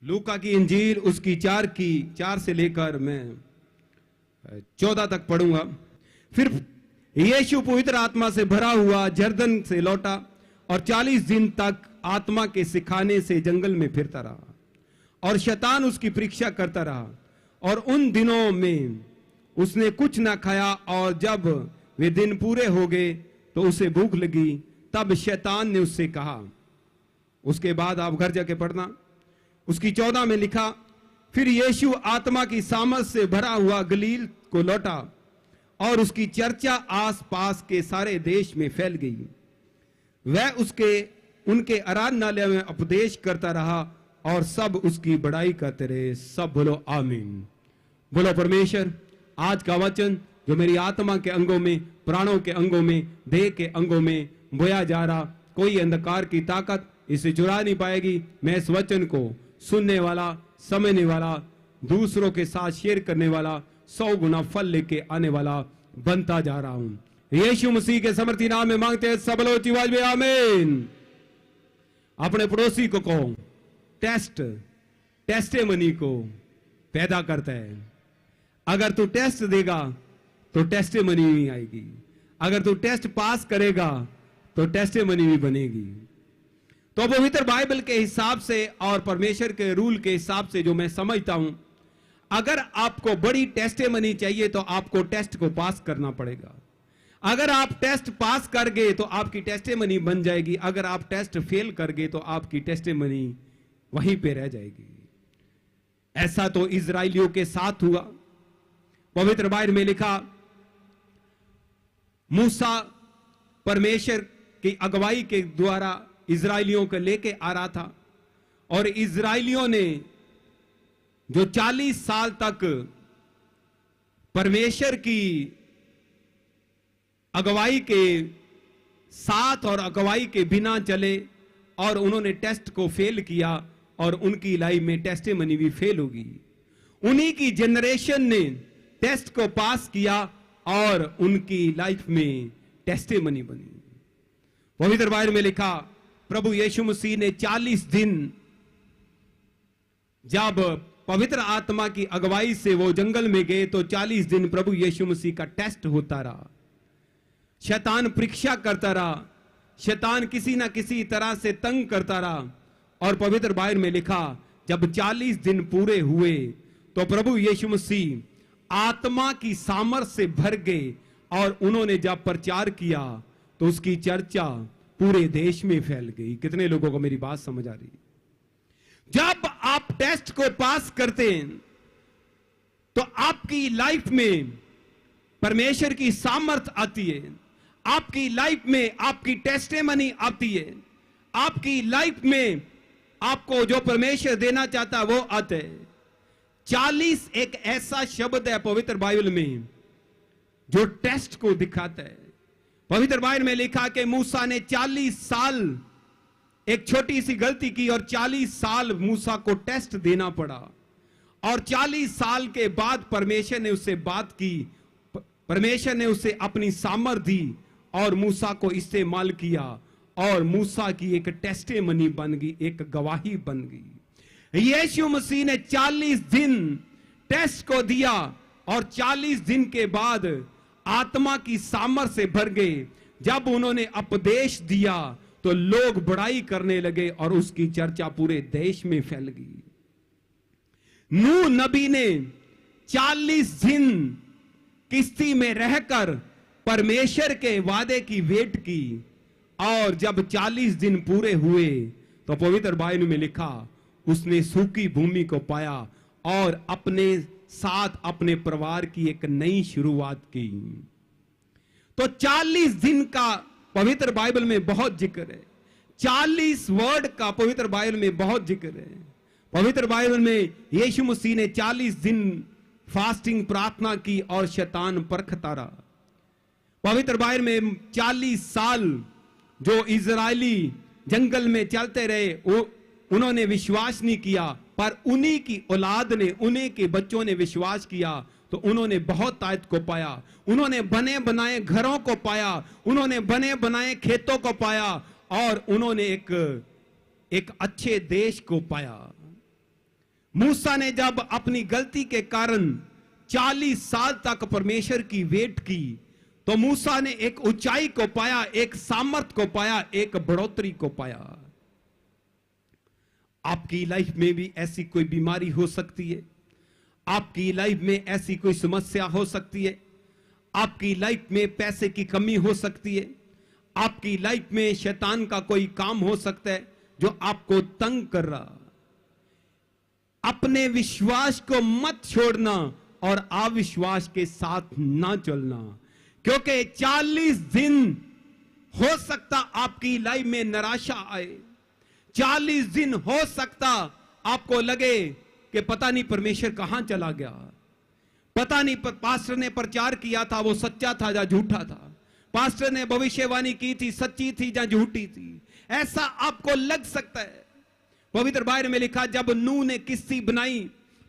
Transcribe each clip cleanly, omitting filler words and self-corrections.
लूका की इंजील उसकी 4 से लेकर मैं 14 तक पढ़ूंगा। फिर यीशु पवित्र आत्मा से भरा हुआ जर्दन से लौटा और 40 दिन तक आत्मा के सिखाने से जंगल में फिरता रहा और शैतान उसकी परीक्षा करता रहा। और उन दिनों में उसने कुछ ना खाया और जब वे दिन पूरे हो गए तो उसे भूख लगी। तब शैतान ने उससे कहा, उसके बाद आप घर जाके पढ़ना, उसकी 14 में लिखा, फिर यीशु आत्मा की सामर्थ से भरा हुआ गलील को लौटा और उसकी चर्चा आसपास के सारे देश में फैल गई। वह उनके आराधनालय में उपदेश करता रहा और सब उसकी बड़ाई करते रहे। सब बोलो आमीन। बोलो परमेश्वर, आज का वचन जो मेरी आत्मा के अंगों में, प्राणों के अंगों में, देह के अंगों में बोया जा रहा, कोई अंधकार की ताकत इसे चुरा नहीं पाएगी। मैं इस वचन को सुनने वाला, समझने वाला, दूसरों के साथ शेयर करने वाला, 100 गुना फल लेके आने वाला बनता जा रहा हूं। यीशु मसीह के समर्थी नाम में मांगते हैं सब लोग आवाज में आमीन। अपने पड़ोसी को कहो, टेस्टिमनी को पैदा करता है। अगर तू टेस्ट देगा तो टेस्टिमनी नहीं आएगी, अगर तू टेस्ट पास करेगा तो टेस्टिमनी भी बनेगी। तो पवित्र बाइबल के हिसाब से और परमेश्वर के रूल के हिसाब से जो मैं समझता हूं, अगर आपको बड़ी टेस्टिमनी चाहिए तो आपको टेस्ट को पास करना पड़ेगा। अगर आप टेस्ट पास कर गए तो आपकी टेस्टिमनी बन जाएगी, अगर आप टेस्ट फेल कर गए तो आपकी टेस्टिमनी वहीं पे रह जाएगी। ऐसा तो इजराइलियों के साथ हुआ। पवित्र बाइबल में लिखा, मूसा परमेश्वर की अगुवाई के द्वारा इजराइलियों को लेके आ रहा था और इजराइलियों ने जो 40 साल तक परमेश्वर की अगुवाई के साथ और अगुवाई के बिना चले और उन्होंने टेस्ट को फेल किया और उनकी लाइफ में टेस्टिमनी भी फेल होगी। उन्हीं की जनरेशन ने टेस्ट को पास किया और उनकी लाइफ में टेस्टिमनी बनी। पवित्र बाइबल में लिखा, प्रभु यीशु मसीह ने 40 दिन जब पवित्र आत्मा की अगुवाई से वो जंगल में गए तो 40 दिन प्रभु यीशु मसीह का टेस्ट होता रहा। शैतान परीक्षा करता रहा, शैतान किसी ना किसी तरह से तंग करता रहा। और पवित्र बाइबल में लिखा, जब 40 दिन पूरे हुए तो प्रभु यीशु मसीह आत्मा की सामर्थ से भर गए और उन्होंने जब प्रचार किया तो उसकी चर्चा पूरे देश में फैल गई। कितने लोगों को मेरी बात समझ आ रही? जब आप टेस्ट को पास करते हैं तो आपकी लाइफ में परमेश्वर की सामर्थ आती है, आपकी लाइफ में आपकी टेस्टिमनी आती है, आपकी लाइफ में आपको जो परमेश्वर देना चाहता है वो आता है। 40 एक ऐसा शब्द है पवित्र बाइबल में जो टेस्ट को दिखाता है। पवित्र बाइबल में लिखा कि मूसा ने 40 साल एक छोटी सी गलती की और 40 साल मूसा को टेस्ट देना पड़ा और 40 साल के बाद परमेश्वर ने उससे बात की, परमेश्वर ने उसे अपनी सामर्थ दी और मूसा को इस्तेमाल किया और मूसा की एक टेस्टिमनी बन गई, एक गवाही बन गई। यीशु मसीह ने 40 दिन टेस्ट को दिया और 40 दिन के बाद आत्मा की सामर्थ से भर गए। जब उन्होंने उपदेश दिया तो लोग बड़ाई करने लगे और उसकी चर्चा पूरे देश में फैल गई। नूह नबी ने 40 दिन किश्ती में रहकर परमेश्वर के वादे की वेट की और जब 40 दिन पूरे हुए तो पवित्र बाइबल में लिखा, उसने सूखी भूमि को पाया और अपने साथ अपने परिवार की एक नई शुरुआत की। तो 40 दिन का पवित्र बाइबल में बहुत जिक्र है, 40 वर्ड का पवित्र बाइबल में बहुत जिक्र है। पवित्र बाइबल में यीशु मसीह ने 40 दिन फास्टिंग प्रार्थना की और शैतान परखता रहा। पवित्र बाइबल में 40 साल जो इजरायली जंगल में चलते रहे, उन्होंने विश्वास नहीं किया, पर उन्हीं की औलाद ने, उन्हीं के बच्चों ने विश्वास किया तो उन्होंने बहुत ताकत को पाया, उन्होंने बने बनाए घरों को पाया, उन्होंने बने बनाए खेतों को पाया और उन्होंने एक अच्छे देश को पाया। मूसा ने जब अपनी गलती के कारण 40 साल तक परमेश्वर की वेट की, तो मूसा ने एक ऊंचाई को पाया, एक सामर्थ को पाया, एक बढ़ोतरी को पाया। आपकी लाइफ में भी ऐसी कोई बीमारी हो सकती है, आपकी लाइफ में ऐसी कोई समस्या हो सकती है, आपकी लाइफ में पैसे की कमी हो सकती है, आपकी लाइफ में शैतान का कोई काम हो सकता है जो आपको तंग कर रहा। अपने विश्वास को मत छोड़ना और अविश्वास के साथ ना चलना, क्योंकि 40 दिन हो सकता आपकी लाइफ में निराशा आए। 40 दिन हो सकता आपको लगे कि पता नहीं परमेश्वर कहां चला गया, पता नहीं पास्टर ने प्रचार किया था वो सच्चा था या झूठा था, पास्टर ने भविष्यवाणी की थी सच्ची थी या झूठी थी, ऐसा आपको लग सकता है। पवित्र बाइबल में लिखा, जब नूह ने किस्ती बनाई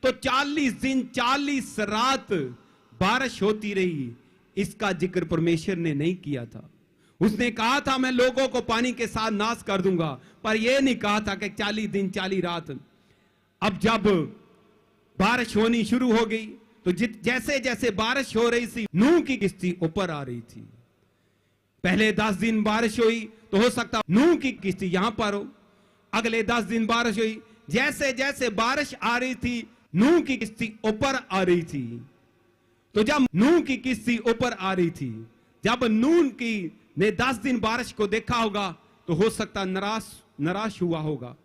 तो 40 दिन 40 रात बारिश होती रही। इसका जिक्र परमेश्वर ने नहीं किया था। उसने कहा था मैं लोगों को पानी के साथ नाश कर दूंगा, पर यह नहीं कहा था कि 40 दिन 40 रात। अब जब बारिश होनी शुरू हो गई तो जैसे जैसे बारिश हो रही थी, नूह की किस्ती ऊपर आ रही थी। पहले 10 दिन बारिश हुई तो हो सकता नूह की किस्ती यहां पर हो, अगले 10 दिन बारिश हुई, जैसे जैसे बारिश आ रही थी नूह की किस्ती ऊपर आ रही थी। तो जब नूह की किस्ती ऊपर आ रही थी, जब नूह की ने 10 दिन बारिश को देखा होगा तो हो सकता निराश हुआ होगा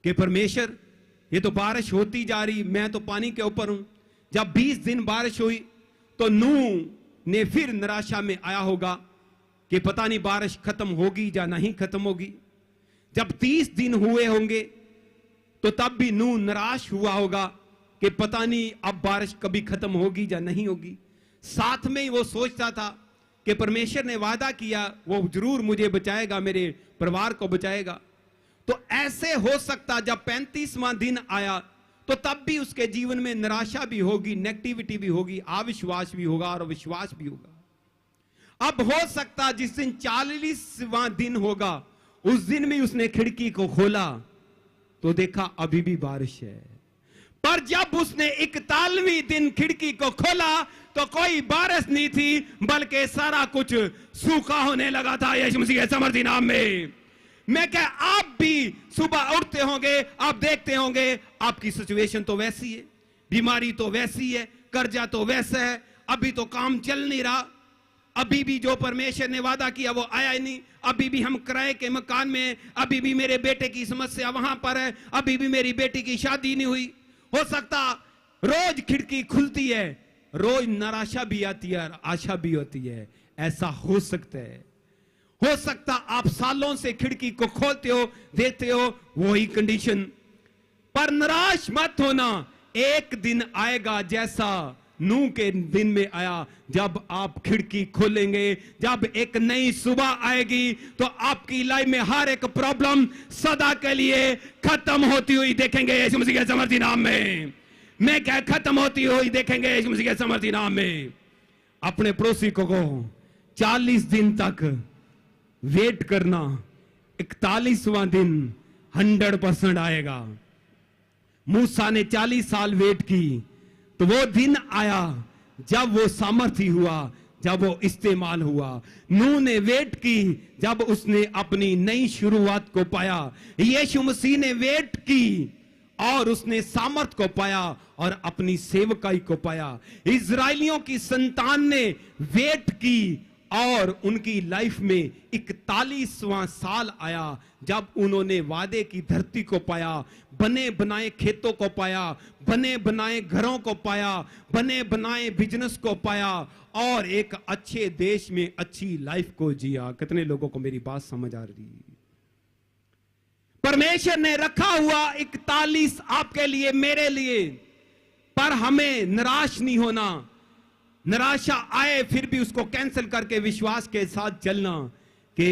कि परमेश्वर ये तो बारिश होती जा रही, मैं तो पानी के ऊपर हूं। जब 20 दिन बारिश हुई तो नूह ने फिर निराशा में आया होगा कि पता नहीं बारिश खत्म होगी या नहीं खत्म होगी। जब 30 दिन हुए होंगे तो तब भी नूह निराश हुआ होगा कि पता नहीं अब बारिश कभी खत्म होगी या नहीं होगी। साथ में ही वो सोचता था कि परमेश्वर ने वादा किया वो जरूर मुझे बचाएगा, मेरे परिवार को बचाएगा। तो ऐसे हो सकता जब 35वां दिन आया तो तब भी उसके जीवन में निराशा भी होगी, नेगेटिविटी भी होगी, अविश्वास भी होगा और विश्वास भी होगा। अब हो सकता जिस दिन 40वां दिन होगा उस दिन भी उसने खिड़की को खोला तो देखा अभी भी बारिश है, पर जब उसने 41वें दिन खिड़की को खोला तो कोई बारिश नहीं थी, बल्कि सारा कुछ सूखा होने लगा था। यीशु मसीह के समर्थी नाम में मैं क्या आप भी सुबह उठते होंगे, आप देखते होंगे आपकी सिचुएशन तो वैसी है, बीमारी तो वैसी है, कर्जा तो वैसा है, अभी तो काम चल नहीं रहा, अभी भी जो परमेश्वर ने वादा किया वो आया ही नहीं, अभी भी हम किराए के मकान में हैं, अभी भी मेरे बेटे की समस्या वहां पर है, अभी भी मेरी बेटी की शादी नहीं हुई। हो सकता रोज खिड़की खुलती है, रोज निराशा भी आती है और आशा भी होती है। ऐसा हो सकता है। हो सकता आप सालों से खिड़की को खोलते हो, देखते हो वही कंडीशन, पर निराश मत होना। एक दिन आएगा जैसा नूह के दिन में आया, जब आप खिड़की खोलेंगे, जब एक नई सुबह आएगी तो आपकी लाइफ में हर एक प्रॉब्लम सदा के लिए खत्म होती हुई देखेंगे यीशु मसीह के समर्थी नाम में। मैं क्या खत्म होती हुई देखेंगे यीशु मसीह के समर्थी नाम में। अपने पड़ोसी को कहो 40 दिन तक वेट करना, 41वां दिन 100% आएगा। मूसा ने 40 साल वेट की तो वो दिन आया जब वो सामर्थ्य हुआ, जब वो इस्तेमाल हुआ। नूह ने वेट की जब उसने अपनी नई शुरुआत को पाया। यीशु मसीह ने वेट की और उसने सामर्थ को पाया और अपनी सेवकाई को पाया। इजराइलियों की संतान ने वेट की और उनकी लाइफ में 41वां साल आया जब उन्होंने वादे की धरती को पाया, बने बनाए खेतों को पाया, बने बनाए घरों को पाया, बने बनाए बिजनेस को पाया और एक अच्छे देश में अच्छी लाइफ को जिया। कितने लोगों को मेरी बात समझ आ रही है? परमेश्वर ने रखा हुआ 41 आपके लिए, मेरे लिए, पर हमें निराश नहीं होना। निराशा आए फिर भी उसको कैंसिल करके विश्वास के साथ चलना कि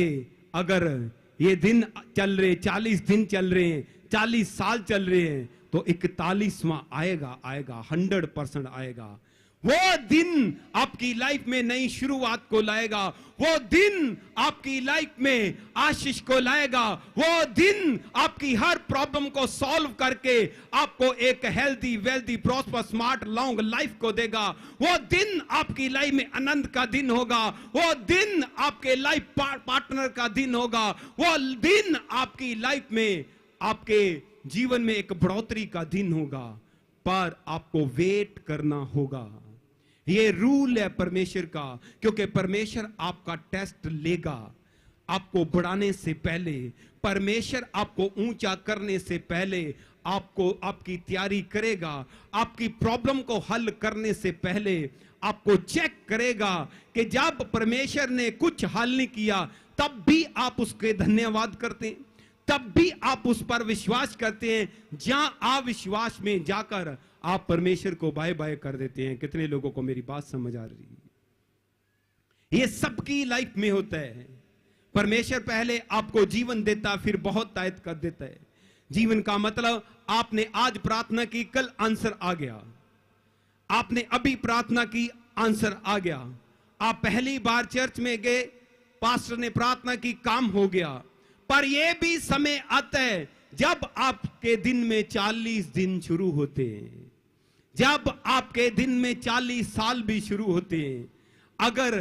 अगर ये दिन चल रहे, 40 दिन चल रहे हैं, 40 साल चल रहे हैं, तो 41वां आएगा, 100% आएगा। वो दिन आपकी लाइफ में नई शुरुआत को लाएगा। वो दिन आपकी लाइफ में आशीष को लाएगा। वो दिन आपकी हर प्रॉब्लम को सॉल्व करके आपको एक healthy, wealthy, prosper, smart, long life को देगा। वो दिन आपकी लाइफ में आनंद का दिन होगा। वो दिन आपके लाइफ पार्टनर का दिन होगा। वो दिन आपकी लाइफ में, आपके जीवन में एक बढ़ोतरी का दिन होगा। पर आपको वेट करना होगा। ये रूल है परमेश्वर का, क्योंकि परमेश्वर आपका टेस्ट लेगा। आपको बढ़ाने से पहले, परमेश्वर आपको ऊंचा करने से पहले आपको, आपकी तैयारी करेगा। आपकी प्रॉब्लम को हल करने से पहले आपको चेक करेगा कि जब परमेश्वर ने कुछ हल नहीं किया तब भी आप उसके धन्यवाद करते हैं, तब भी आप उस पर विश्वास करते हैं। जहां अविश्वास में जाकर आप परमेश्वर को बाय बाय कर देते हैं। कितने लोगों को मेरी बात समझ आ रही है? ये सबकी लाइफ में होता है। परमेश्वर पहले आपको जीवन देता, फिर बहुत तायद कर देता है। जीवन का मतलब, आपने आज प्रार्थना की, कल आंसर आ गया। आपने अभी प्रार्थना की, आंसर आ गया। आप पहली बार चर्च में गए, पास्टर ने प्रार्थना की, काम हो गया। पर यह भी समय आता है जब आपके दिन में 40 दिन शुरू होते हैं, जब आपके दिन में 40 साल भी शुरू होते हैं। अगर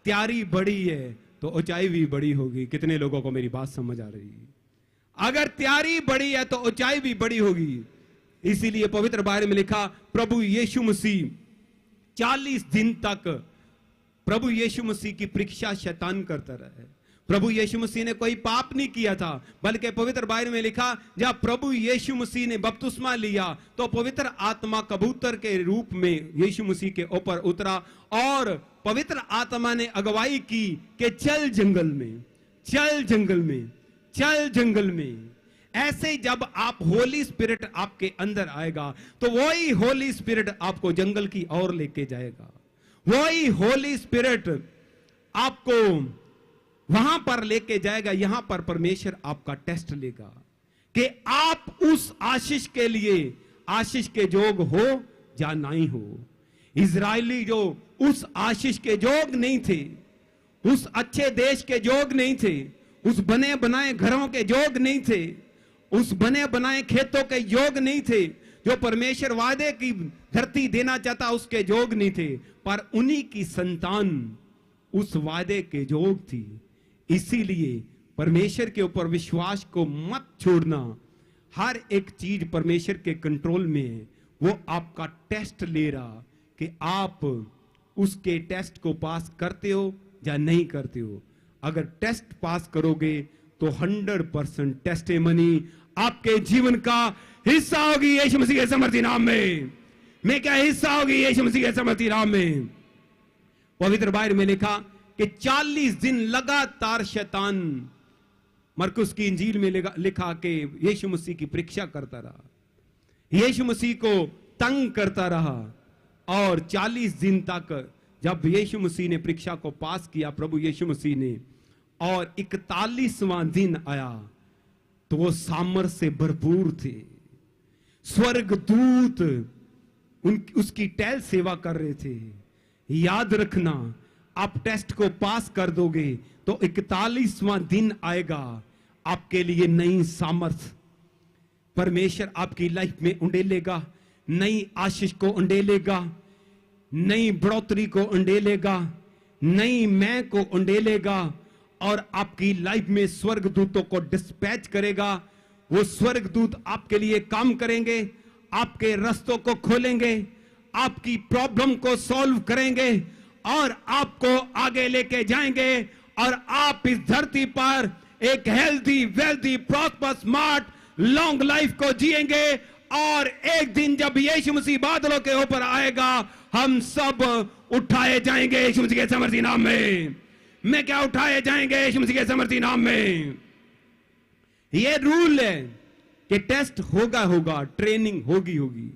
तैयारी बड़ी है तो ऊंचाई भी बड़ी होगी। कितने लोगों को मेरी बात समझ आ रही है? अगर तैयारी बड़ी है तो ऊंचाई भी बड़ी होगी। इसीलिए पवित्र बाइबल में लिखा, प्रभु यीशु मसीह 40 दिन तक प्रभु यीशु मसीह की परीक्षा शैतान करता रहा। प्रभु यीशु मसीह ने कोई पाप नहीं किया था, बल्कि पवित्र बाइबल में लिखा, जब प्रभु यीशु मसीह ने बपतिस्मा लिया तो पवित्र आत्मा कबूतर के रूप में यीशु मसीह के ऊपर उतरा और पवित्र आत्मा ने अगुवाई की कि चल जंगल में, चल जंगल में, चल जंगल में। ऐसे जब आप होली स्पिरिट आपके अंदर आएगा तो वही होली स्पिरिट आपको जंगल की ओर लेके जाएगा। वही होली स्पिरिट आपको वहां पर लेके जाएगा। यहां पर परमेश्वर आपका टेस्ट लेगा कि आप उस आशीष के लिए, आशीष के जोग हो या नहीं हो। इजरायली जो उस आशीष के जोग नहीं थे, उस अच्छे देश के जोग नहीं थे, उस बने बनाए घरों के जोग नहीं थे, उस बने बनाए खेतों के योग नहीं थे, जो परमेश्वर वादे की धरती देना चाहता उसके जोग नहीं थे। पर उन्हीं की संतान उस वादे के जोग थी। इसीलिए परमेश्वर के ऊपर विश्वास को मत छोड़ना। हर एक चीज परमेश्वर के कंट्रोल में है। वो आपका टेस्ट ले रहा कि आप उसके टेस्ट को पास करते हो या नहीं करते हो। अगर टेस्ट पास करोगे तो 100% टेस्टिमनी आपके जीवन का हिस्सा होगी यीशु मसीह के समर्थी नाम में। मैं क्या हिस्सा होगी यीशु मसीह के समर्थी नाम में। पवित्र बाइबल में लिखा कि 40 दिन लगातार शैतान, मरकुस की इंजील में लिखा कि यीशु मसीह की परीक्षा करता रहा, यीशु मसीह को तंग करता रहा। और 40 दिन तक जब यीशु मसीह ने परीक्षा को पास किया, प्रभु यीशु मसीह ने, और 41वां दिन आया तो वो सामर्थ से भरपूर थे। स्वर्गदूत उसकी टहल सेवा कर रहे थे। याद रखना, आप टेस्ट को पास कर दोगे तो 41वां दिन आएगा आपके लिए नई सामर्थ परमेश्वर आपकी लाइफ में उंडेलेगा, नई आशीष को उंडेलेगा, नई बढ़ोतरी को उंडेलेगा, नई मैं को उंडेलेगा और आपकी लाइफ में स्वर्गदूतों को डिस्पैच करेगा। वो स्वर्गदूत आपके लिए काम करेंगे, आपके रास्तों को खोलेंगे, आपकी प्रॉब्लम को सॉल्व करेंगे और आपको आगे लेके जाएंगे और आप इस धरती पर एक healthy, wealthy, prosper, smart, long life को जिएंगे। और एक दिन जब यीशु मसीह बादलों के ऊपर आएगा, हम सब उठाए जाएंगे यीशु मसीह के समर्थी नाम में। मैं क्या उठाए जाएंगे यीशु मसीह के समर्थी नाम में। ये रूल है कि टेस्ट होगा, ट्रेनिंग होगी।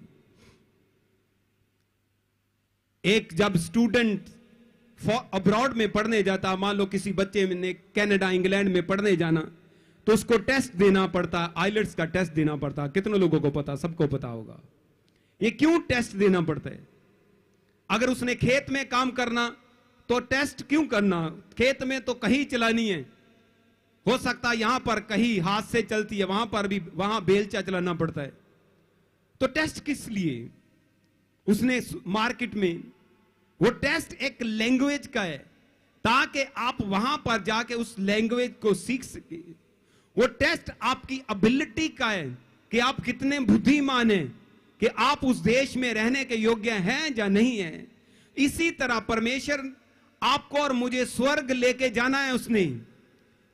एक जब स्टूडेंट अब्रॉड में पढ़ने जाता, मान लो किसी बच्चे ने कनाडा, इंग्लैंड में पढ़ने जाना, तो उसको टेस्ट देना पड़ता, आइलेट्स का टेस्ट देना पड़ता। कितने लोगों को पता? सबको पता होगा। ये क्यों टेस्ट देना पड़ता है? अगर उसने खेत में काम करना तो टेस्ट क्यों करना? खेत में तो कहीं चलानी है, हो सकता है यहां पर कहीं हाथ से चलती है, वहां पर भी वहां बेलचा चलाना पड़ता है, तो टेस्ट किस लिए? उसने मार्केट में वो टेस्ट एक लैंग्वेज का है, ताकि आप वहां पर जाके उस लैंग्वेज को सीख सके। वो टेस्ट आपकी एबिलिटी का है कि आप कितने बुद्धिमान हैं, कि आप उस देश में रहने के योग्य हैं या नहीं हैं। इसी तरह परमेश्वर आपको और मुझे स्वर्ग लेके जाना है उसने,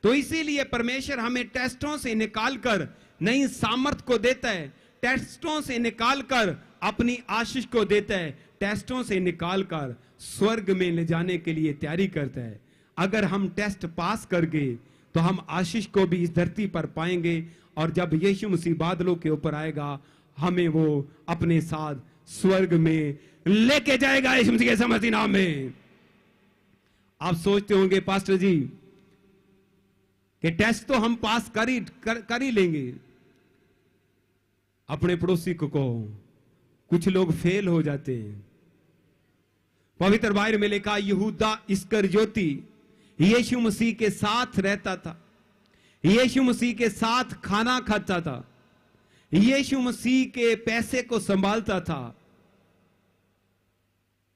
तो इसीलिए परमेश्वर हमें टेस्टों से निकालकर नई सामर्थ को देता है, टेस्टों से निकालकर अपनी आशीष को देता है, टेस्टों से निकालकर स्वर्ग में ले जाने के लिए तैयारी करता है। अगर हम टेस्ट पास कर गए तो हम आशीष को भी इस धरती पर पाएंगे, और जब यीशु मसीह बादलों के ऊपर आएगा हमें वो अपने साथ स्वर्ग में लेके जाएगा यीशु मसीह के समर्थी नाम में। आप सोचते होंगे पास्टर जी कि टेस्ट तो हम पास कर ही लेंगे। अपने पड़ोसी को कहो, कुछ लोग फेल हो जाते हैं। पवित्र बाइबल में लिखा यहूदा इस्करियोती यीशु मसीह के साथ रहता था, यीशु मसीह के साथ खाना खाता था, यीशु मसीह के पैसे को संभालता था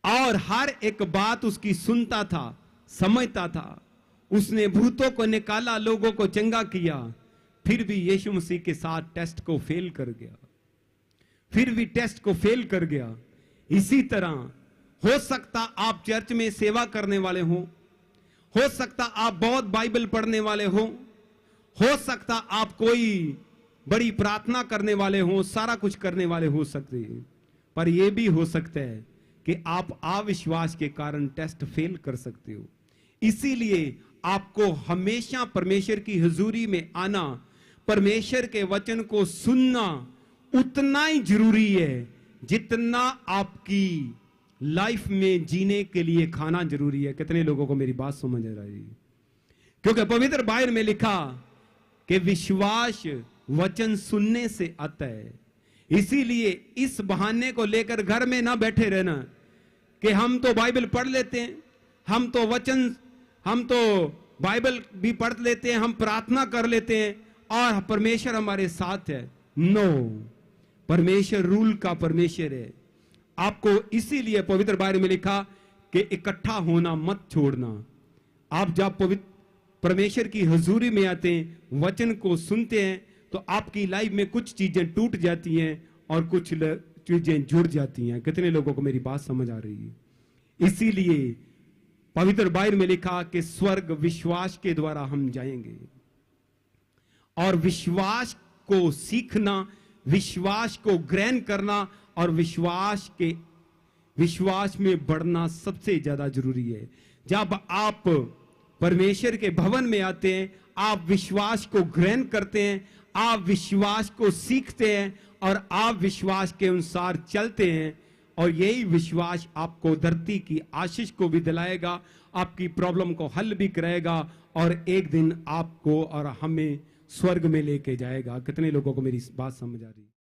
और हर एक बात उसकी सुनता था, समझता था। उसने भूतों को निकाला, लोगों को चंगा किया, फिर भी यीशु मसीह के साथ टेस्ट को फेल कर गया, फिर भी टेस्ट को फेल कर गया। इसी तरह हो सकता आप चर्च में सेवा करने वाले हो सकता आप बहुत बाइबल पढ़ने वाले हो सकता आप कोई बड़ी प्रार्थना करने वाले हो, सारा कुछ करने वाले हो सकते हैं, पर यह भी हो सकता है कि आप अविश्वास के कारण टेस्ट फेल कर सकते हो। इसीलिए आपको हमेशा परमेश्वर की हुजूरी में आना, परमेश्वर के वचन को सुनना उतना ही जरूरी है जितना आपकी लाइफ में जीने के लिए खाना जरूरी है। कितने लोगों को मेरी बात समझ आ रही है? क्योंकि पवित्र बाइबल में लिखा कि विश्वास वचन सुनने से आता है। इसीलिए इस बहाने को लेकर घर में ना बैठे रहना कि हम तो बाइबल पढ़ लेते हैं, हम तो बाइबल भी पढ़ लेते हैं, हम प्रार्थना कर लेते हैं और परमेश्वर हमारे साथ है। नो, परमेश्वर रूल का परमेश्वर है। आपको इसीलिए पवित्र बाइबल में लिखा कि इकट्ठा होना मत छोड़ना। आप जब पवित्र परमेश्वर की हुजूरी में आते हैं, वचन को सुनते हैं, तो आपकी लाइफ में कुछ चीजें टूट जाती हैं और कुछ चीजें जुड़ जाती हैं। कितने लोगों को मेरी बात समझ आ रही है? इसीलिए पवित्र बाइबल में लिखा कि स्वर्ग विश्वास के द्वारा हम जाएंगे, और विश्वास को सीखना, विश्वास को ग्रहण करना और विश्वास में बढ़ना सबसे ज्यादा जरूरी है। जब आप परमेश्वर के भवन में आते हैं, आप विश्वास को ग्रहण करते हैं, आप विश्वास को सीखते हैं और आप विश्वास के अनुसार चलते हैं, और यही विश्वास आपको धरती की आशीष को भी दिलाएगा, आपकी प्रॉब्लम को हल भी कराएगा, और एक दिन आपको और हमें स्वर्ग में लेके जाएगा। कितने लोगों को मेरी बात समझ आ रही है?